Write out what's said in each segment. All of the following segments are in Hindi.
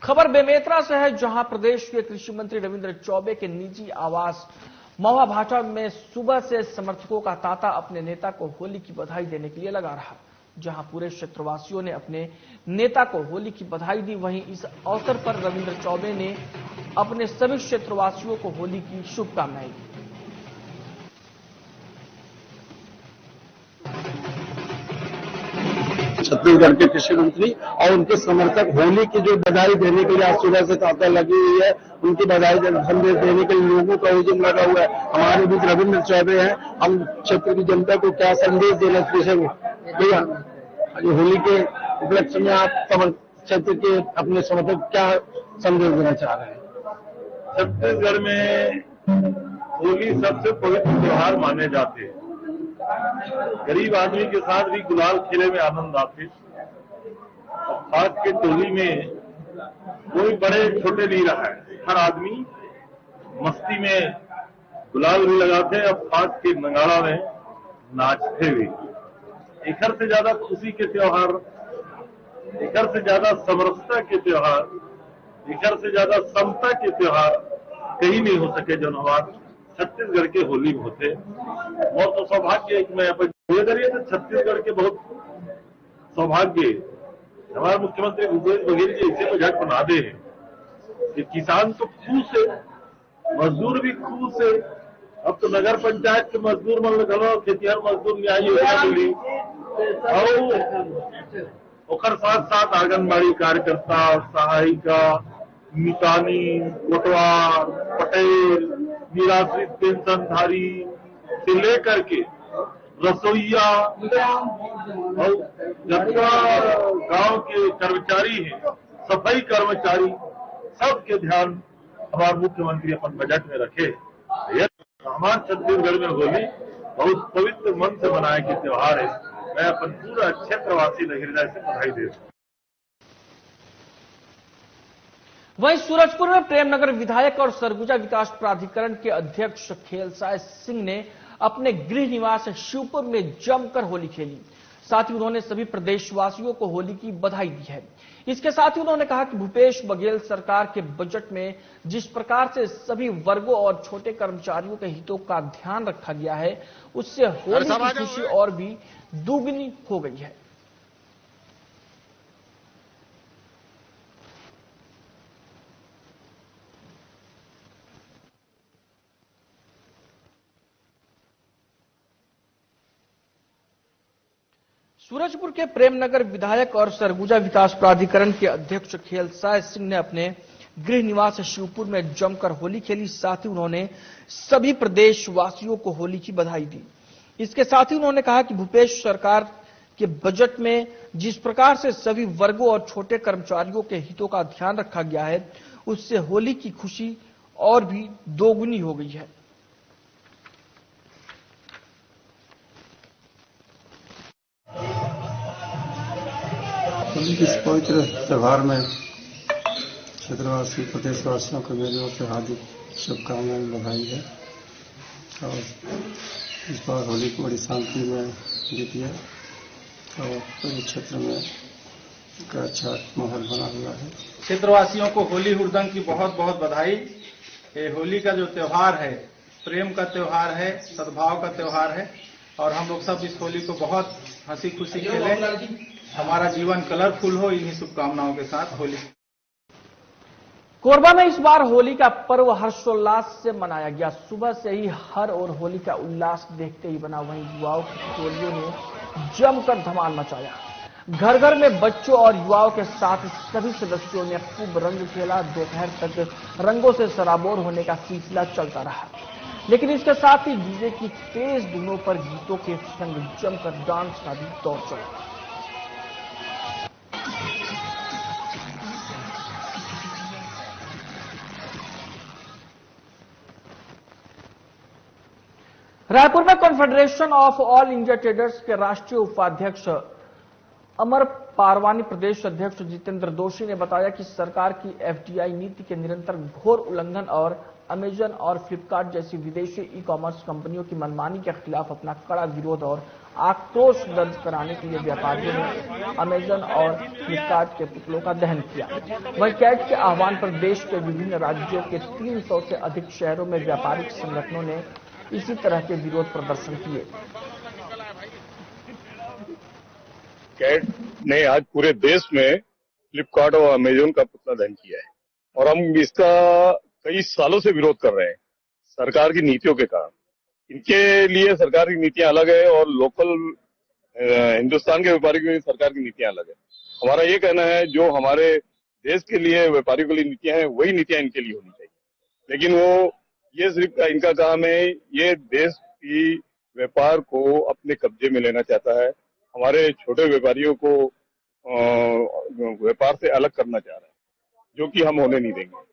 खबर बेमेतरा से है, जहां प्रदेश के कृषि मंत्री रविंद्र चौबे के निजी आवास महुआ भाटा में सुबह से समर्थकों का तांता अपने नेता को होली की बधाई देने के लिए लगा रहा। जहां पूरे क्षेत्रवासियों ने अपने नेता को होली की बधाई दी, वहीं इस अवसर पर रविंद्र चौबे ने अपने सभी क्षेत्रवासियों को होली की शुभकामनाएं दी। छत्तीसगढ़ के कृषि मंत्री और उनके समर्थक होली की जो बधाई देने के लिए आज सुबह से तांता लगी हुई है, उनकी बधाई संदेश देने के लिए लोगों का हुजूम लगा हुआ है। हमारे बीच रविंद्र चौबे हैं। हम क्षेत्र की जनता को क्या संदेश देना चाहेंगे भैया? होली के उपलक्ष्य में आप क्षेत्र के अपने समर्थक क्या संदेश देना चाह रहे हैं? छत्तीसगढ़ में होली सबसे पवित्र त्योहार माने जाते हैं। गरीब आदमी के साथ भी गुलाल खेले में आनंद आते। खास के टोली में कोई बड़े छोटे नहीं रहा है, हर आदमी मस्ती में गुलाल भी लगाते। अब खास के नगाड़ा में नाचते भी। इधर से ज्यादा खुशी के त्योहार, इधर से ज्यादा समरसता के त्योहार, इधर से ज्यादा समता के त्योहार कहीं नहीं हो सके जो हमारे छत्तीसगढ़ के होली में होते। बहुत तो सौभाग्य है कि मैं तो छत्तीसगढ़ के बहुत सौभाग्य हमारे मुख्यमंत्री भूपेश बघेल जी इसे बजट बना दे हैं कि किसान तो खुश से, मजदूर भी खुश से। अब तो नगर पंचायत के मजदूर मन लगल खेतिहर मजदूर न्याय योजना मिली और साथ साथ आंगनबाड़ी कार्यकर्ता, सहायिका, मितानी, कोटवार, पटेल, निराश्रित पेंशनधारी से लेकर के रसोईया और जितना गांव के कर्मचारी हैं, सफाई कर्मचारी, सबके ध्यान हमारे मुख्यमंत्री अपन बजट में रखे। हमारे छत्तीसगढ़ में होली बहुत पवित्र मन से मनाए के त्योहार है। मैं अपन पूरा क्षेत्रवासी हृदय से बधाई देता हूँ। वहीं सूरजपुर में प्रेमनगर विधायक और सरगुजा विकास प्राधिकरण के अध्यक्ष खेलसाय सिंह ने अपने गृह निवास शिवपुर में जमकर होली खेली। साथ ही उन्होंने सभी प्रदेशवासियों को होली की बधाई दी है। इसके साथ ही उन्होंने कहा कि भूपेश बघेल सरकार के बजट में जिस प्रकार से सभी वर्गों और छोटे कर्मचारियों के हितों का ध्यान रखा गया है, उससे होली की खुशी और भी दुगनी हो गई है। सूरजपुर के प्रेमनगर विधायक और सरगुजा विकास प्राधिकरण के अध्यक्ष खेलसाय सिंह ने अपने गृह निवास शिवपुर में जमकर होली खेली। साथ ही उन्होंने सभी प्रदेशवासियों को होली की बधाई दी। इसके साथ ही उन्होंने कहा कि भूपेश सरकार के बजट में जिस प्रकार से सभी वर्गों और छोटे कर्मचारियों के हितों का ध्यान रखा गया है, उससे होली की खुशी और भी दोगुनी हो गई है। होली के इस पवित्र त्योहार में क्षेत्रवासी प्रदेशवासियों को मेरी ओर से हार्दिक शुभकामनाएं बधाई है। और इस बार होली को बड़ी शांति में बीती है और पूरे क्षेत्र में एक अच्छा माहौल बना हुआ है। क्षेत्रवासियों को होली हुड़दंग की बहुत बहुत बधाई। ये होली का जो त्योहार है, प्रेम का त्योहार है, सद्भाव का त्योहार है और हम लोग सब इस होली को बहुत हंसी खुशी खेलें, हमारा जीवन कलरफुल हो, इन्हीं शुभकामनाओं के साथ होली। कोरबा में इस बार होली का पर्व हर्षोल्लास से मनाया गया। सुबह से ही हर ओर होली का उल्लास देखते ही बना। वहीं युवाओं की टोलियों ने जमकर धमाल मचाया। घर घर में बच्चों और युवाओं के साथ सभी सदस्यों ने खूब रंग खेला। दोपहर तक रंगों से सराबोर होने का सिलसिला चलता रहा, लेकिन इसके साथ ही डीजे की तेज धुनों पर गीतों के संग जमकर डांस का भी दौर चला। रायपुर में confederation of all India traders के राष्ट्रीय उपाध्यक्ष अमर पारवानी प्रदेश अध्यक्ष जितेंद्र दोषी ने बताया कि सरकार की एफडीआई नीति के निरंतर घोर उल्लंघन और अमेजन और फ्लिपकार्ट जैसी विदेशी ई कॉमर्स कंपनियों की मनमानी के खिलाफ अपना कड़ा विरोध और आक्रोश दर्ज कराने के लिए व्यापारियों ने अमेजन और फ्लिपकार्ट के पुतलों का दहन किया। वहीं कैट के आह्वान पर देश के विभिन्न राज्यों के 300 से अधिक शहरों में व्यापारिक संगठनों ने इसी तरह के विरोध प्रदर्शन किए। कैट ने आज पूरे देश में फ्लिपकार्ट और अमेजन का पुतला दहन किया है और हम इसका कई सालों से विरोध कर रहे हैं सरकार की नीतियों के कारण। इनके लिए सरकार की नीतियां अलग है और लोकल हिंदुस्तान के व्यापारियों के लिए सरकार की नीतियां अलग है। हमारा ये कहना है जो हमारे देश के लिए व्यापारियों के लिए नीतियां हैं वही नीतियां इनके लिए होनी चाहिए, लेकिन वो ये सिर्फ इनका काम है, ये देश की व्यापार को अपने कब्जे में लेना चाहता है, हमारे छोटे व्यापारियों को व्यापार से अलग करना चाह रहा है, जो कि हम होने नहीं देंगे।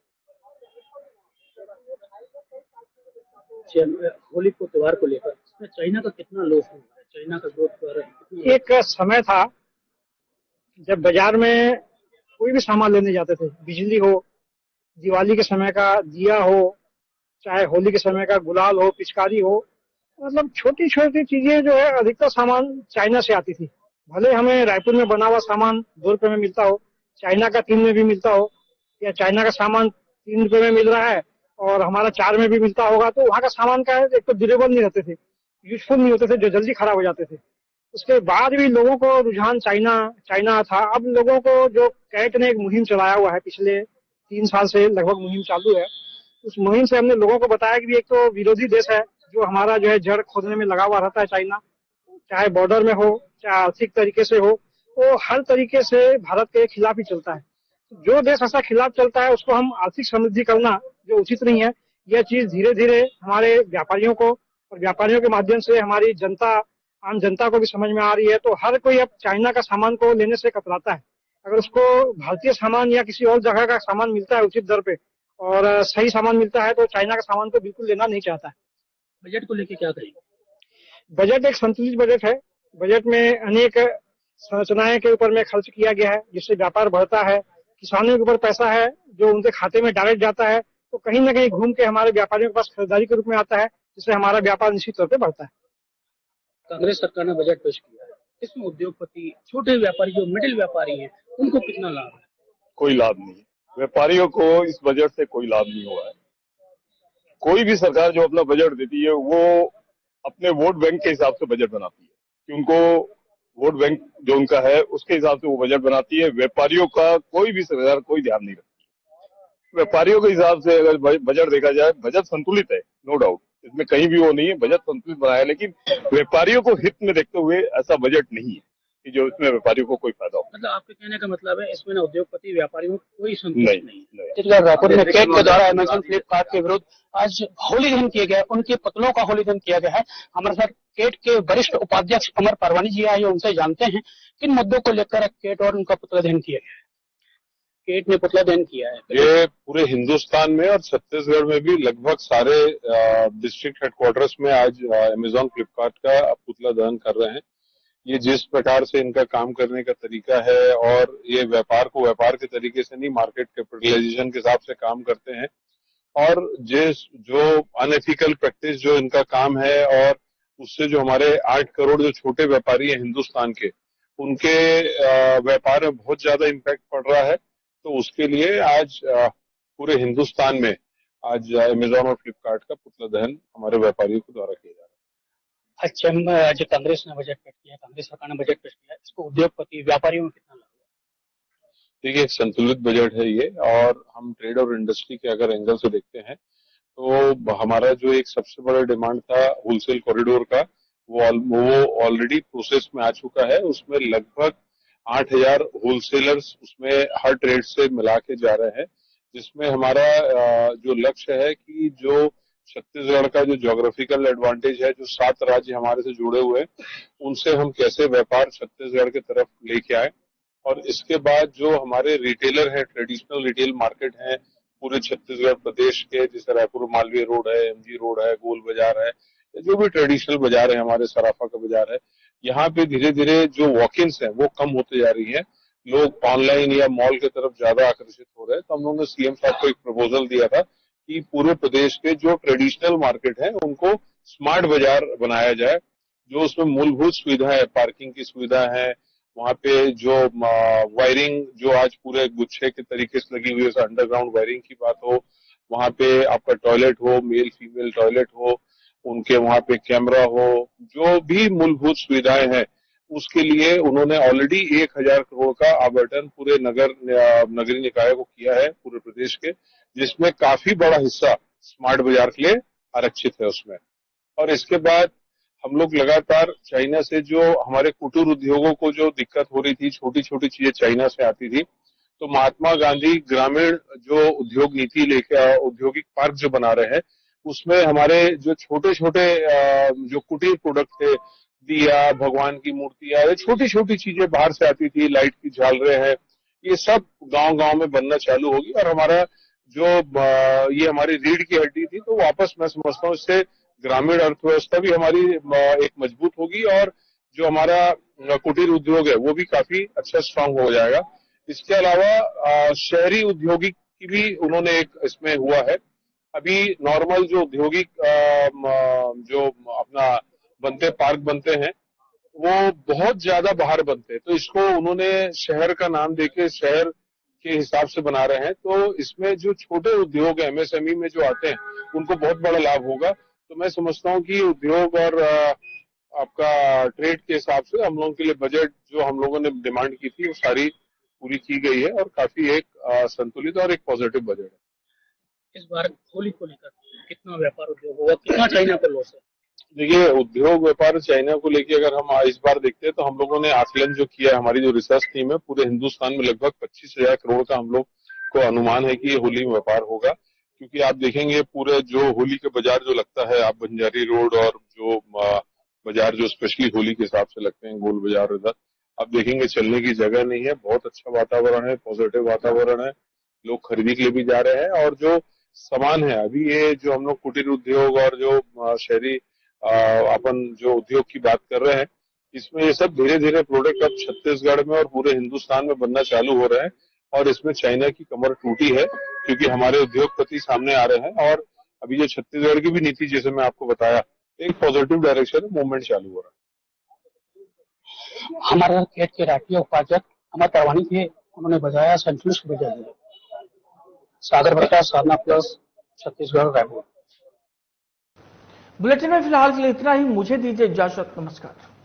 होली को त्योहार को लेकर इसमें चाइना का कितना लॉस हुआ है? चाइना का ग्रोथ एक समय था जब बाजार में कोई भी सामान लेने जाते थे, बिजली हो, दिवाली के समय का दिया हो, चाहे होली के समय का गुलाल हो, पिचकारी हो, मतलब छोटी छोटी चीजें जो है अधिकतर सामान चाइना से आती थी। भले हमें रायपुर में बना हुआ सामान 2 रुपए में मिलता हो, चाइना का 3 में भी मिलता हो, या चाइना का सामान 3 रुपए में मिल रहा है और हमारा 4 में भी मिलता होगा, तो वहाँ का सामान का एक तो ड्यूरेबल नहीं रहते थे, यूजफुल नहीं होते थे, जो जल्दी खराब हो जाते थे। उसके बाद भी लोगों को रुझान चाइना था। अब लोगों को जो कैट ने एक मुहिम चलाया हुआ है, पिछले 3 साल से लगभग मुहिम चालू है, उस मुहिम से हमने लोगों को बताया कि एक तो विरोधी देश है जो हमारा जो है जड़ खोदने में लगा हुआ रहता है चाइना, चाहे बॉर्डर में हो, चाहे आर्थिक तरीके से हो, वो हर तरीके से भारत के खिलाफ ही चलता है। जो देश ऐसा खिलाफ चलता है उसको हम आर्थिक समृद्धि करना जो उचित नहीं है। यह चीज धीरे धीरे हमारे व्यापारियों को और व्यापारियों के माध्यम से हमारी जनता, आम जनता को भी समझ में आ रही है। तो हर कोई अब चाइना का सामान को लेने से कतराता है। अगर उसको भारतीय सामान या किसी और जगह का सामान मिलता है उचित दर पे और सही सामान मिलता है तो चाइना का सामान को बिल्कुल लेना नहीं चाहता है। बजट को लेकर क्या करेंगे? बजट एक संतुलित बजट है। बजट में अनेक संरचनाएं के ऊपर में खर्च किया गया है, जिससे व्यापार बढ़ता है। किसानों के ऊपर पैसा है जो उनके खाते में डायरेक्ट जाता है, तो कहीं ना कहीं घूम के हमारे व्यापारियों के पास खरीदारी के रूप में आता है, जिससे हमारा व्यापार निश्चित तौर पर बढ़ता है। कांग्रेस सरकार ने बजट पेश किया है, इसमें उद्योगपति, छोटे व्यापारी, जो मिडिल व्यापारी हैं, उनको कितना लाभ है? कोई लाभ नहीं है। व्यापारियों को इस बजट से कोई लाभ नहीं हुआ है। कोई भी सरकार जो अपना बजट देती है वो अपने वोट बैंक के हिसाब से बजट बनाती है कि उनको वोट बैंक जो उनका है उसके हिसाब से वो बजट बनाती है। व्यापारियों का कोई भी सरकार कोई ध्यान नहीं रखती। व्यापारियों के हिसाब से अगर बजट देखा जाए, बजट संतुलित है, नो डाउट, इसमें कहीं भी वो नहीं है, बजट संतुलित बनाया है, लेकिन व्यापारियों को हित में देखते हुए ऐसा बजट नहीं है कि जो इसमें व्यापारियों को कोई फायदा हो। मतलब आपके कहने का मतलब है इसमें ना उद्योगपति, व्यापारियों को कोई संतुष्ट नहीं है। रायपुर में कैट के द्वारा अमेजन, फ्लिपकार्ट के विरुद्ध आज होली दहन किया गया, उनके पुतलों का होली दहन किया गया है। हमारे साथ कैट के वरिष्ठ उपाध्यक्ष अमर परवानी जी आए, उनसे जानते हैं किन मुद्दों को लेकर कैट और उनका पुतला दहन किया गया है। कैट ने पुतला दहन किया है। ये पूरे हिंदुस्तान में और छत्तीसगढ़ में भी लगभग सारे डिस्ट्रिक्ट हेडक्वार्टर्स में आज अमेजॉन, फ्लिपकार्ट का पुतला दहन कर रहे हैं। ये जिस प्रकार से इनका काम करने का तरीका है और ये व्यापार को व्यापार के तरीके से नहीं, मार्केट कैपिटलाइजेशन के हिसाब से काम करते हैं, और जो अनएथिकल प्रैक्टिस जो इनका काम है और उससे जो हमारे 8 करोड़ जो छोटे व्यापारी हैं हिंदुस्तान के, उनके व्यापार में बहुत ज्यादा इम्पैक्ट पड़ रहा है। तो उसके लिए आज पूरे हिंदुस्तान में आज अमेजॉन और फ्लिपकार्ट का पुतला दहन हमारे व्यापारियों के द्वारा किया जा रहा है। अच्छा, जो कांग्रेस ने बजट पेश किया, कांग्रेस सरकार ने बजट पेश किया, इसको उद्योगपति, व्यापारियों में कितना लाभ है? देखिए, एक संतुलित बजट है ये, और हम ट्रेड और इंडस्ट्री के अगर एंगल से देखते हैं तो हमारा जो एक सबसे बड़ा डिमांड था होलसेल कॉरिडोर का, वो ऑलरेडी प्रोसेस में आ चुका है। उसमें लगभग 8000 होलसेलर्स उसमें हर ट्रेड से मिला के जा रहे हैं, जिसमें हमारा जो लक्ष्य है कि जो छत्तीसगढ़ का जो ज्योग्राफिकल एडवांटेज है, जो 7 राज्य हमारे से जुड़े हुए हैं, उनसे हम कैसे व्यापार छत्तीसगढ़ की तरफ लेके आए। और इसके बाद जो हमारे रिटेलर है, ट्रेडिशनल रिटेल मार्केट है पूरे छत्तीसगढ़ प्रदेश के, जैसे रायपुर मालवीय रोड है, एमजी रोड है, गोल बाजार है, जो भी ट्रेडिशनल बाजार है, हमारे सराफा का बाजार है, यहाँ पे धीरे धीरे जो वॉक-इन्स है वो कम होते जा रही है। लोग ऑनलाइन या मॉल की तरफ ज्यादा आकर्षित हो रहे हैं। तो हम लोगों ने सीएम साहब को एक प्रपोजल दिया था कि पूरे प्रदेश के जो ट्रेडिशनल मार्केट है उनको स्मार्ट बाजार बनाया जाए, जो उसमें मूलभूत सुविधाएं, पार्किंग की सुविधा है, वहां पे जो वायरिंग जो आज पूरे गुच्छे के तरीके से लगी हुई है, अंडरग्राउंड वायरिंग की बात हो, वहां पे आपका टॉयलेट हो, मेल फीमेल टॉयलेट हो, उनके वहां पे कैमरा हो, जो भी मूलभूत सुविधाएं हैं उसके लिए उन्होंने ऑलरेडी 1000 करोड़ का आवंटन पूरे नगरीय निकाय को किया है पूरे प्रदेश के, जिसमें काफी बड़ा हिस्सा स्मार्ट बाजार के लिए आरक्षित है उसमें। और इसके बाद हम लोग लगातार चाइना से जो हमारे कुटीर उद्योगों को जो दिक्कत हो रही थी, छोटी छोटी चीजें चाइना से आती थी, तो महात्मा गांधी ग्रामीण जो उद्योग नीति लेके औद्योगिक पार्क जो बना रहे हैं, उसमें हमारे जो छोटे छोटे जो कुटीर प्रोडक्ट थे, दिया, भगवान की मूर्तियां, ये छोटी छोटी चीजें बाहर से आती थी, लाइट की झालरें हैं, ये सब गांव गांव में बनना चालू होगी। और हमारा जो ये हमारी रीढ़ की हड्डी थी, तो वापस मैं समझता हूँ इससे ग्रामीण अर्थव्यवस्था भी हमारी एक मजबूत होगी और जो हमारा कुटीर उद्योग है वो भी काफी अच्छा स्ट्रांग हो जाएगा। इसके अलावा शहरी औद्योगिक की भी उन्होंने एक इसमें हुआ है। अभी नॉर्मल जो औद्योगिक जो अपना बनते पार्क बनते हैं वो बहुत ज्यादा बाहर बनते हैं, तो इसको उन्होंने शहर का नाम देके शहर के हिसाब से बना रहे हैं। तो इसमें जो छोटे उद्योग है एमएसएमई में जो आते हैं उनको बहुत बड़ा लाभ होगा। तो मैं समझता हूँ कि उद्योग और आपका ट्रेड के हिसाब से हम लोगों के लिए बजट जो हम लोगों ने डिमांड की थी वो सारी पूरी की गई है और काफी एक संतुलित और एक पॉजिटिव बजट है। इस बार होली को लेकर कितना व्यापार उद्योग होगा, कितना चाइना को लॉस है? देखिए, उद्योग व्यापार चाइना को लेके अगर हम इस बार देखते हैं तो हम लोगों ने आकलन जो किया है, हमारी जो रिसर्च टीम है, पूरे हिंदुस्तान में लगभग 25,000 करोड़ का हम लोग को अनुमान है कि ये होली में व्यापार होगा। क्योंकि आप देखेंगे पूरे जो होली के बाजार जो लगता है, आप बंजारी रोड और जो बाजार जो स्पेशली होली के हिसाब से लगते हैं, गोल बाजार इधर, आप देखेंगे चलने की जगह नहीं है, बहुत अच्छा वातावरण है, पॉजिटिव वातावरण है, लोग खरीदी के लिए भी जा रहे हैं। और जो सामान है अभी ये जो हम लोग कुटीर उद्योग और जो शहरी अपन जो उद्योग की बात कर रहे हैं, इसमें ये सब धीरे धीरे प्रोडक्ट अब छत्तीसगढ़ में और पूरे हिंदुस्तान में बनना चालू हो रहे हैं। और इसमें चाइना की कमर टूटी है क्योंकि हमारे उद्योगपति सामने आ रहे हैं और अभी जो छत्तीसगढ़ की भी नीति जैसे मैं आपको बताया, एक पॉजिटिव डायरेक्शन में मूवमेंट चालू हो रहा है। हमारे केट के राष्ट्रीय उपाध्यक्ष अमर परवानी थे, उन्होंने बजाया संतुष्ट बजाय। सागर प्रकाश, साधना प्लस, छत्तीसगढ़, रायपुर। बुलेटिन में फिलहाल के लिए इतना ही। मुझे दीजिए इजाजत। नमस्कार।